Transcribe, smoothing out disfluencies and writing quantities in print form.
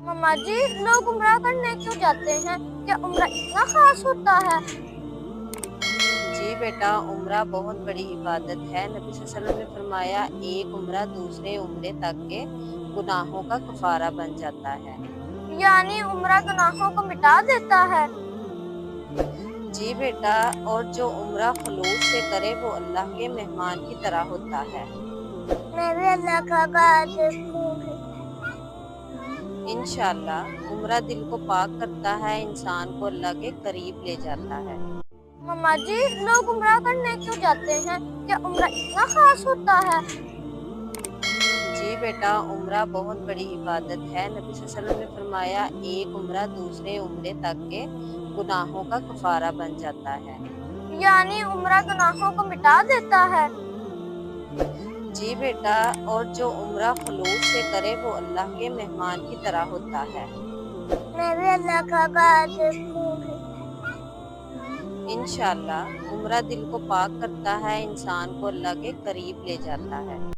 मम्मा जी, लोग उम्रा करने क्यों जाते हैं? क्या उम्रा इतना खास होता है? जी बेटा, उम्रा बहुत बड़ी इबादत है। नबी सल्लल्लाहु अलैहि वसल्लम ने फरमाया, एक उम्रा दूसरे उम्रे तक के गुनाहों का कफारा बन जाता है। यानी उम्रा गुनाहों को मिटा देता है। जी बेटा, और जो उम्रा खुलूस से करे वो अल्लाह के मेहमान की तरह होता है। मैं भी अल्लाह का घर देखूंगी। इंशाअल्लाह उम्रा दिल को पाक करता है, इंसान को अल्लाह के करीब ले जाता है। मम्मा जी, लोग उम्रा करने क्यों जाते हैं? क्या उम्रा इतना खास होता है? जी बेटा, उम्रा बहुत बड़ी इबादत है। नबी सल्लल्लाहु अलैहि वसल्लम ने फरमाया, एक उम्रा दूसरे उम्रे तक के गुनाहों का कफारा बन जाता है। यानी उम्रा गुनाहों को मिटा देता है। जी बेटा, और जो उम्रा खुलूस से करे वो अल्लाह के मेहमान की तरह होता है। मैं भी अल्लाह का घर देखूंगी। इंशाअल्लाह उम्रा दिल को पाक करता है, इंसान को अल्लाह के करीब ले जाता है।